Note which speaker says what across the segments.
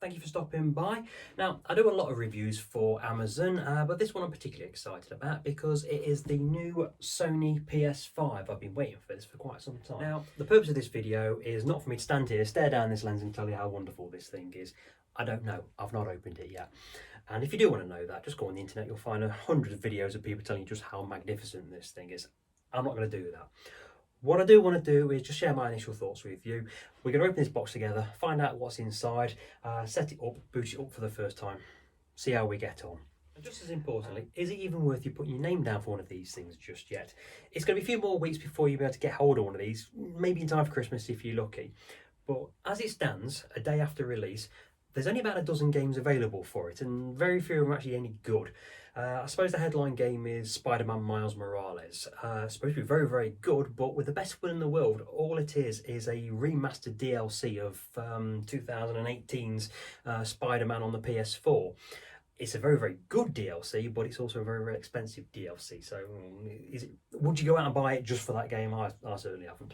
Speaker 1: Thank you for stopping by. Now, I do a lot of reviews for Amazon, but this one I'm particularly excited about because it is the new Sony PS5. I've been waiting for this for quite some time. Now, the purpose of this video is not for me to stand here, stare down this lens and tell you how wonderful this thing is. I don't know. I've not opened it yet. And if you do want to know that, just go on the internet. You'll find 100 videos of people telling you just how magnificent this thing is. I'm not going to do that. What I do want to do is just share my initial thoughts with you. We're going to open this box together, find out what's inside, set it up, boot it up for the first time, see how we get on. And just as importantly, is it even worth you putting your name down for one of these things just yet? It's going to be a few more weeks before you'll be able to get hold of one of these, maybe in time for Christmas if you're lucky. But as it stands, a day after release, there's only about a dozen games available for it, and very few of them are actually any good. I suppose the headline game is Spider-Man Miles Morales. Supposed to be very, very good, but with the best will in the world, all it is a remastered DLC of 2018's Spider-Man on the PS4. It's a very, very good DLC, but it's also a very, very expensive DLC. So would you go out and buy it just for that game? I certainly haven't.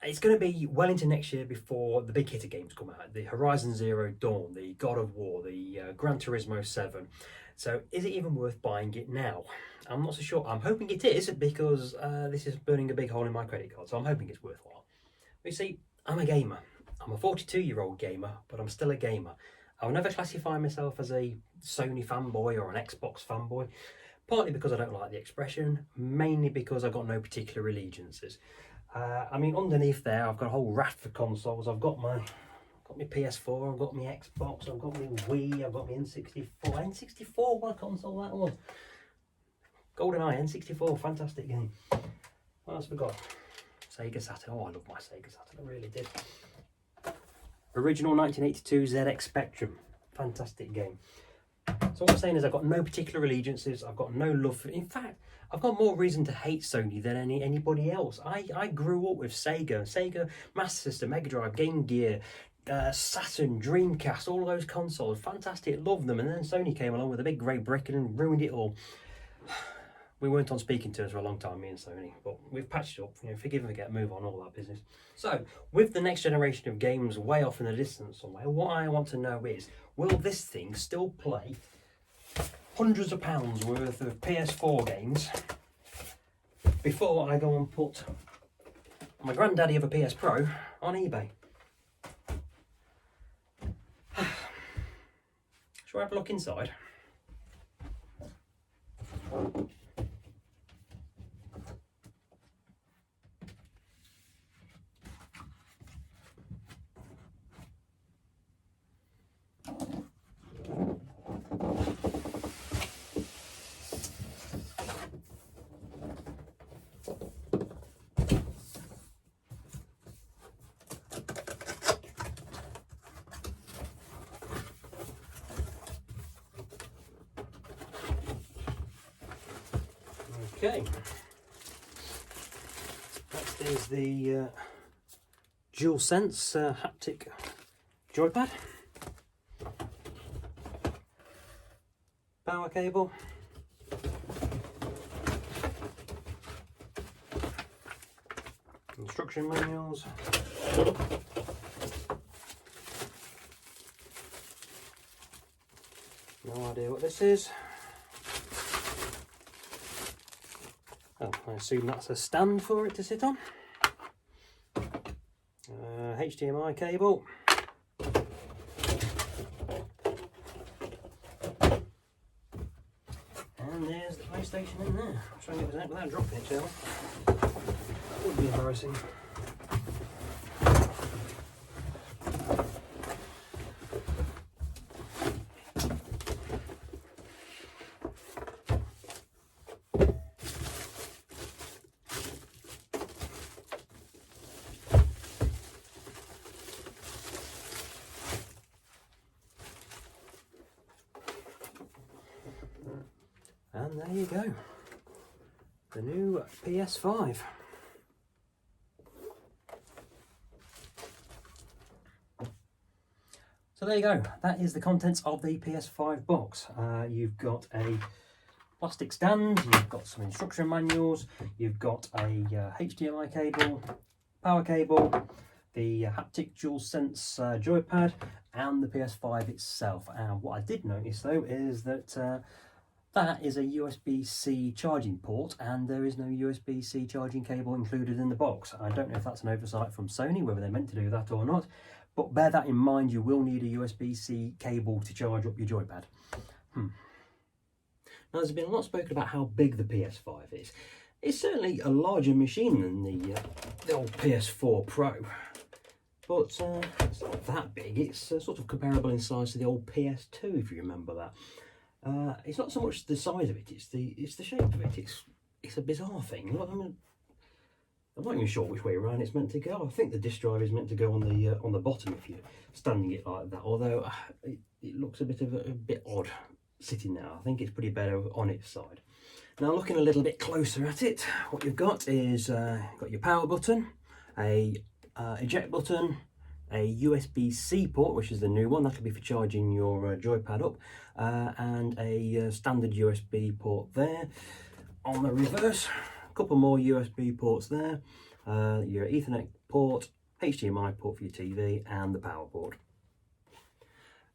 Speaker 1: It's going to be well into next year before the big hitter games come out. The Horizon Zero Dawn, the God of War, the Gran Turismo 7. So is it even worth buying it now? I'm not so sure. I'm hoping it is because this is burning a big hole in my credit card. So I'm hoping it's worthwhile. But you see, I'm a gamer. I'm a 42-year-old gamer, but I'm still a gamer. I'll never classify myself as a Sony fanboy or an Xbox fanboy. Partly because I don't like the expression, mainly because I've got no particular allegiances. I mean, underneath there, I've got a whole raft of consoles. I've got my PS4, I've got my Xbox, I've got my Wii, I've got my N64. N64, what a console that was. GoldenEye, N64, fantastic game. What else have we got? Sega Saturn. Oh, I love my Sega Saturn, I really did. Original 1982 ZX Spectrum, fantastic game. So what I'm saying is I've got no particular allegiances, I've got no love for... In fact, I've got more reason to hate Sony than anybody else. I grew up with Sega, Master System, Mega Drive, Game Gear, Saturn, Dreamcast, all of those consoles. Fantastic, loved them. And then Sony came along with a big grey brick and ruined it all. We weren't on speaking terms for a long time, me and Sony, but we've patched up, forgive and forget, move on, all that business. So, with the next generation of games way off in the distance somewhere, what I want to know is, will this thing still play hundreds of pounds worth of PS4 games before I go and put my granddaddy of a PS Pro on eBay? Shall we have a look inside? Okay, that is the DualSense haptic joypad, power cable, instruction manuals, no idea what this is. Oh, I assume that's a stand for it to sit on. HDMI cable. And there's the PlayStation in there. I'll try and get this out without dropping it, shall I? That would be embarrassing. And there you go, the new PS5. So there you go, that is the contents of the PS5 box. You've got a plastic stand, you've got some instruction manuals, you've got a HDMI cable, power cable, the haptic DualSense joypad and the PS5 itself. And what I did notice though is that that is a USB-C charging port, and there is no USB-C charging cable included in the box. I don't know if that's an oversight from Sony, whether they're meant to do that or not, but bear that in mind, you will need a USB-C cable to charge up your joypad. Now, there's been a lot spoken about how big the PS5 is. It's certainly a larger machine than the old PS4 Pro, but it's not that big. It's sort of comparable in size to the old PS2, if you remember that. It's not so much the size of it; it's the shape of it. It's a bizarre thing. I mean, I'm not even sure which way around it's meant to go. I think the disk drive is meant to go on the bottom if you're standing it like that. Although it looks a bit odd sitting there. I think it's pretty better on its side. Now, looking a little bit closer at it, what you've got is got your power button, a eject button, a USB-C port, which is the new one, that'll be for charging your joypad up, and a standard USB port there. On the reverse, a couple more USB ports there, your Ethernet port, HDMI port for your TV, and the power board.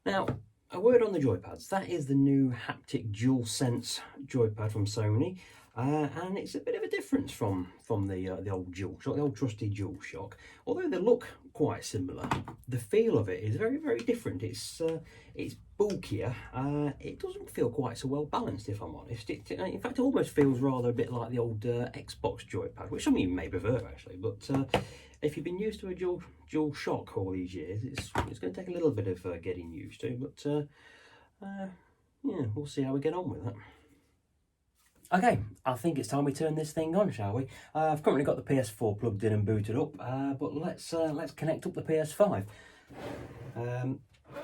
Speaker 1: Now, a word on the joypads. That is the new haptic DualSense joypad from Sony, and it's a bit of a difference from the old DualShock, the old trusty DualShock. Although they look quite similar, the feel of it is very, very different. It's bulkier. It doesn't feel quite so well balanced, if I'm honest. In fact, it almost feels rather a bit like the old Xbox joypad, which some of you may prefer actually. But if you've been used to a DualShock all these years, it's going to take a little bit of getting used to. But yeah, we'll see how we get on with that. Okay, I think it's time we turn this thing on, shall we? I've currently got the PS4 plugged in and booted up, but let's connect up the PS5.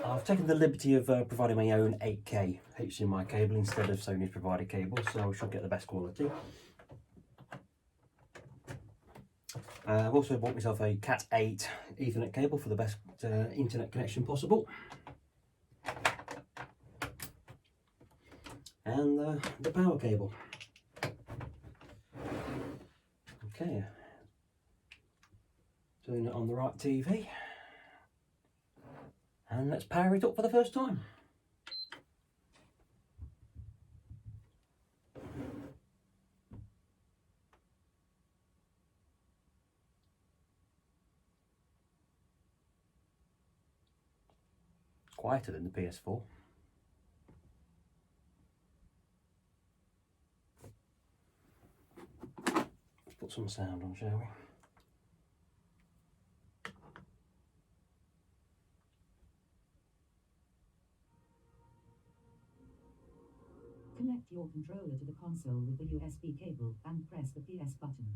Speaker 1: I've taken the liberty of providing my own 8K HDMI cable instead of Sony's provided cable, so I should get the best quality. I've also bought myself a Cat 8 Ethernet cable for the best internet connection possible. And the power cable. Okay, doing it on the right TV, and let's power it up for the first time. It's quieter than the PS4. Put some sound on, shall we?
Speaker 2: Connect your controller to the console with the USB cable and press the PS button.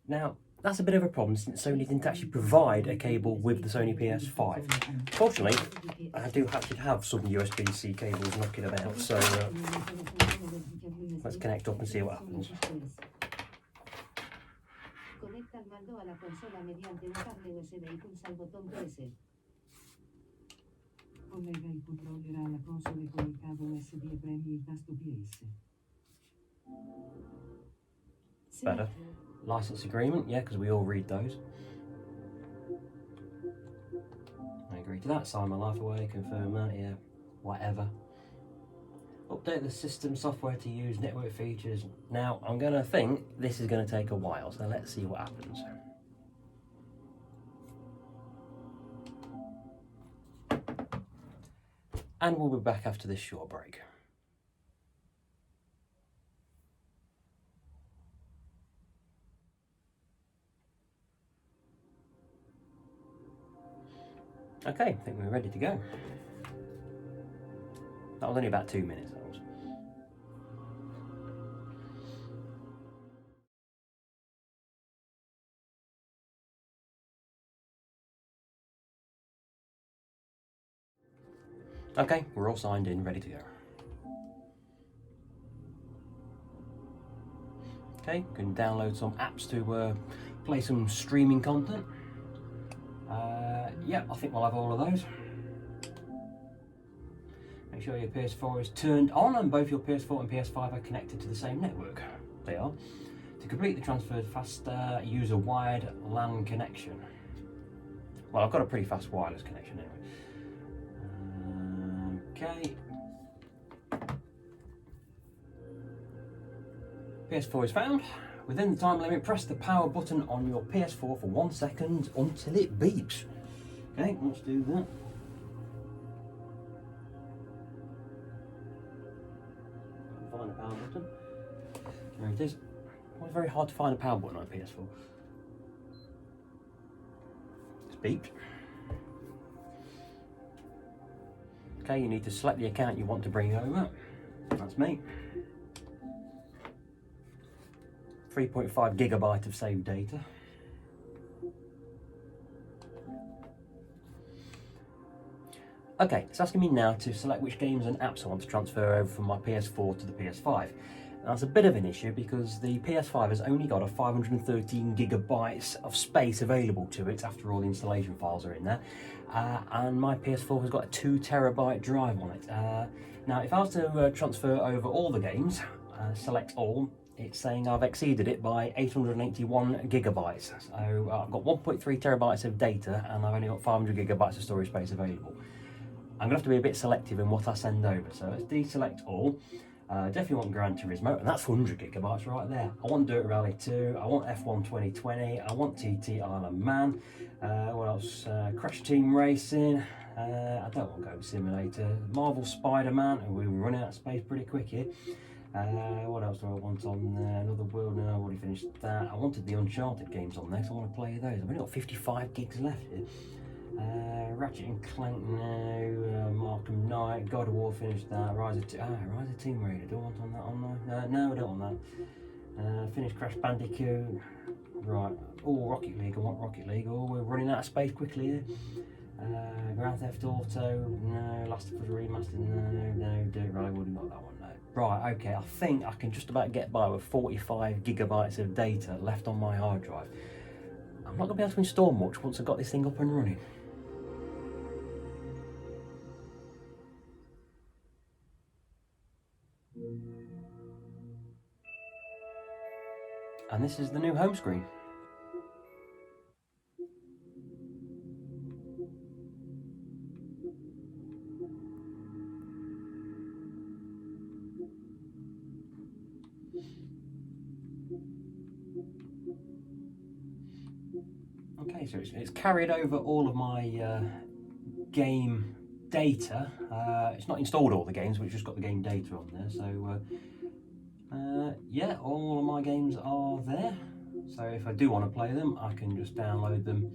Speaker 1: Now, that's a bit of a problem since Sony didn't actually provide a cable with the Sony PS5. Fortunately, I do actually have some USB-C cables knocking about, so let's connect up and see what happens.
Speaker 2: Conecta el mando a la consola mediante un cable USB y pulsa el botón PS. Collega il controller alla console con il cavo USB e premi il tasto PS.
Speaker 1: Better. License agreement, yeah, because we all read those. I agree to that, sign my life away, confirm that, yeah, whatever. Update the system software to use network features. Now, I'm going to think this is going to take a while, so let's see what happens. And we'll be back after this short break. Okay, I think we're ready to go. That was only about 2 minutes, that was. Okay, we're all signed in, ready to go. Okay, you can download some apps to play some streaming content. Yeah, I think we'll have all of those. Make sure your PS4 is turned on and both your PS4 and PS5 are connected to the same network. They are. To complete the transfer faster, use a wired LAN connection. Well, I've got a pretty fast wireless connection anyway. Okay. PS4 is found. Within the time limit, press the power button on your PS4 for 1 second until it beeps. Okay, let's do that. Find the power button. There it is. It's very hard to find a power button on a PS4. It's beeped. Okay, you need to select the account you want to bring over. That's me. 3.5 gigabyte of saved data. Okay, it's asking me now to select which games and apps I want to transfer over from my PS4 to the PS5. Now, that's a bit of an issue because the PS5 has only got a 513 gigabytes of space available to it after all the installation files are in there, and my PS4 has got a 2 terabyte drive on it. Now, if I was to transfer over all the games, select all, it's saying I've exceeded it by 881 gigabytes. So I've got 1.3 terabytes of data and I've only got 500 gigabytes of storage space available. I'm going to have to be a bit selective in what I send over, so let's deselect all. Definitely want Gran Turismo, and that's 100 gigabytes right there. I want Dirt Rally 2, I want F1 2020, I want TT Isle of Man, what else? Crash Team Racing, I don't want Goat Simulator, Marvel Spider-Man, and we were running out of space pretty quick here. What else do I want on there? Another World, no, I've already finished that. I wanted the Uncharted games on there, so I want to play those. I've only got 55 gigs left here. Ratchet and Clank, no. Markham Knight, God of War, finished that. Rise of Tomb Raider, do I want on that on there? No, I don't want that. Finished Crash Bandicoot. Right. Oh, Rocket League, I want Rocket League. Oh, we're running out of space quickly here. Grand Theft Auto, no. Last of Us Remastered, no. Dirt Rally, wouldn't got that one, no. Right, okay, I think I can just about get by with 45 gigabytes of data left on my hard drive. I'm not going to be able to install much once I've got this thing up and running. And this is the new home screen. Okay, so it's carried over all of my game data. It's not installed all the games, but it's just got the game data on there. So yeah, all of my games are there. So if I do want to play them, I can just download them.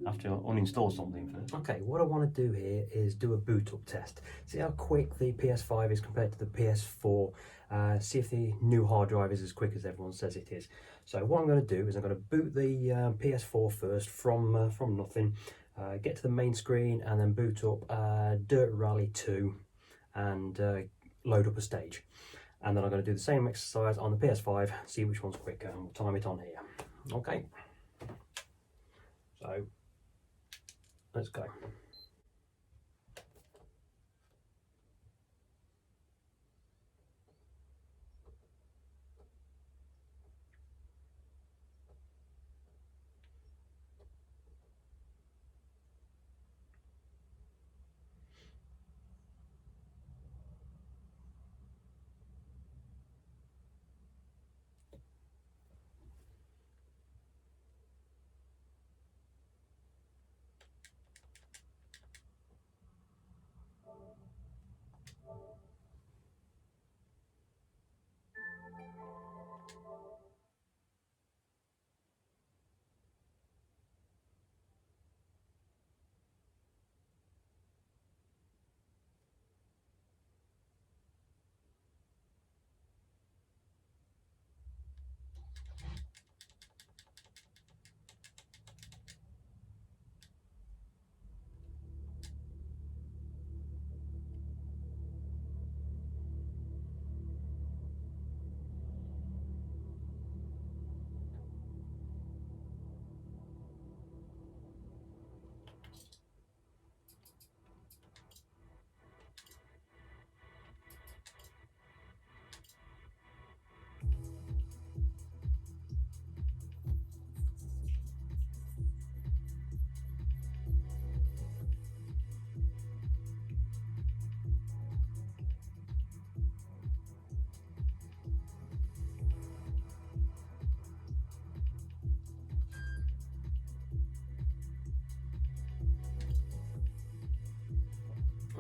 Speaker 1: I have to uninstall something first. Okay, what I want to do here is do a boot up test. See how quick the PS5 is compared to the PS4. See if the new hard drive is as quick as everyone says it is. So what I'm going to do is I'm going to boot the PS4 first from nothing. Get to the main screen and then boot up Dirt Rally 2 and load up a stage. And then I'm going to do the same exercise on the PS5, see which one's quicker, and we'll time it on here. Okay. So, let's go.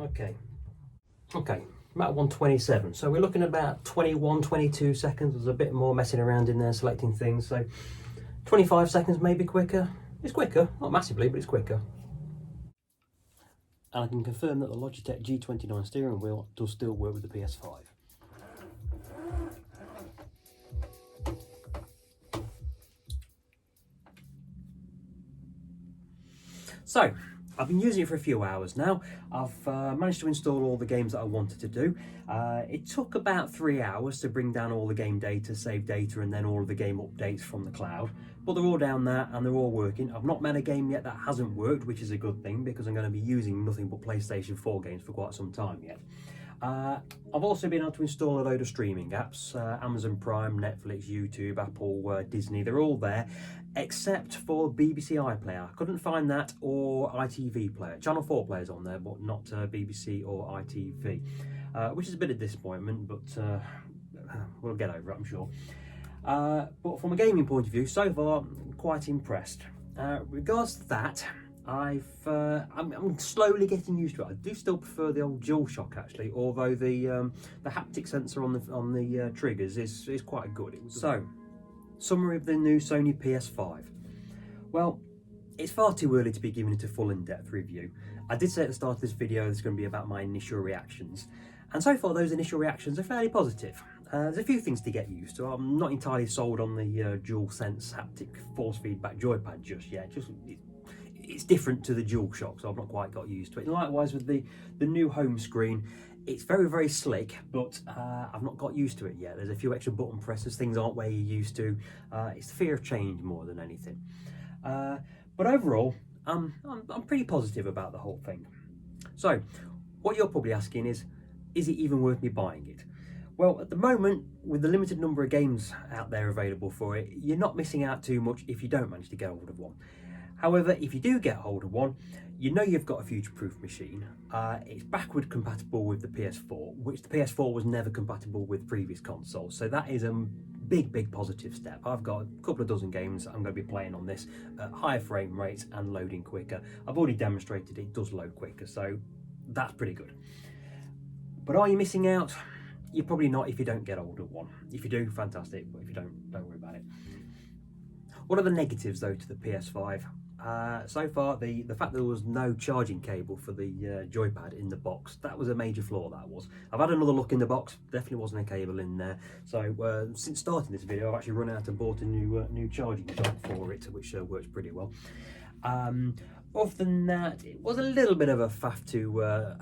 Speaker 1: Okay, about 127. So we're looking at about 21, 22 seconds. There's a bit more messing around in there, selecting things. So 25 seconds, maybe quicker. It's quicker, not massively, but it's quicker. And I can confirm that the Logitech G29 steering wheel does still work with the PS5. So, I've been using it for a few hours now. I've managed to install all the games that I wanted to do. It took about 3 hours to bring down all the game data, save data, and then all of the game updates from the cloud. But they're all down there and they're all working. I've not met a game yet that hasn't worked, which is a good thing because I'm going to be using nothing but PlayStation 4 games for quite some time yet. I've also been able to install a load of streaming apps, Amazon Prime, Netflix, YouTube, Apple, Disney, they're all there, except for BBC iPlayer. I couldn't find that, or ITV Player. Channel 4 players on there, but not BBC or ITV, which is a bit of disappointment, but we'll get over it, I'm sure. But from a gaming point of view, so far, quite impressed. Regards to that, I'm slowly getting used to it. I do still prefer the old DualShock actually, although the haptic sensor on the triggers is quite good. So, summary of the new Sony PS5. Well, it's far too early to be giving it a full in-depth review. I did say at the start of this video it's going to be about my initial reactions, and so far those initial reactions are fairly positive. There's a few things to get used to. I'm not entirely sold on the DualSense haptic force feedback joypad just yet. It's different to the DualShock, so I've not quite got used to it. And likewise with the new home screen, it's very, very slick, but I've not got used to it yet. There's a few extra button presses, things aren't where you're used to. It's the fear of change more than anything. But overall, I'm pretty positive about the whole thing. So, what you're probably asking is it even worth me buying it? Well, at the moment, with the limited number of games out there available for it, you're not missing out too much if you don't manage to get hold of one. However, if you do get hold of one, you know you've got a future-proof machine. It's backward compatible with the PS4, which the PS4 was never compatible with previous consoles. So that is a big, big positive step. I've got a couple of dozen games I'm going to be playing on this at higher frame rates and loading quicker. I've already demonstrated it does load quicker, so that's pretty good. But are you missing out? You're probably not if you don't get hold of one. If you do, fantastic, but if you don't worry about it. What are the negatives though to the PS5? So far, the fact that there was no charging cable for the joypad in the box, that was a major flaw, that was. I've had another look in the box, definitely wasn't a cable in there. So since starting this video, I've actually run out and bought a new charging dock for it, which works pretty well. Other than that, it was a little bit of a faff to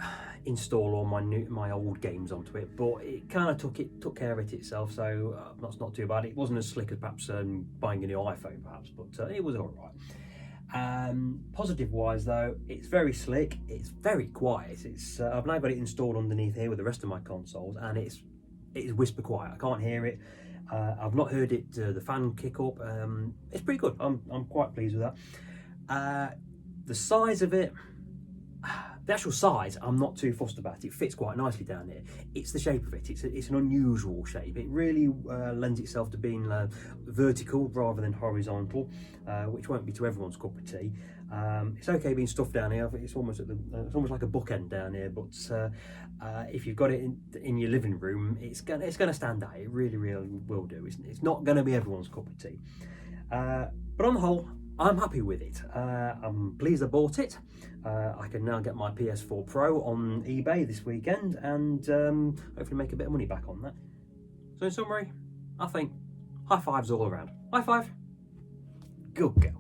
Speaker 1: install all my old games onto it, but it kind of took care of it itself, so that's not too bad. It wasn't as slick as perhaps buying a new iPhone, perhaps, but it was all right. Positive wise though, it's very slick, it's very quiet. I've now got it installed underneath here with the rest of my consoles, and it is whisper quiet. I can't hear it. I've not heard it the fan kick up. It's pretty good. I'm quite pleased with that. The size of it, the actual size, I'm not too fussed about. It fits quite nicely down here. It's the shape of it. It's an unusual shape. It really lends itself to being vertical rather than horizontal, which won't be to everyone's cup of tea. It's okay being stuffed down here. It's almost like a bookend down here. But if you've got it in your living room, it's gonna stand out. It really, really will do. It's not gonna be everyone's cup of tea. But on the whole, I'm happy with it. I'm pleased I bought it. I can now get my PS4 Pro on eBay this weekend and hopefully make a bit of money back on that. So in summary, I think high fives all around. High five. Good girl.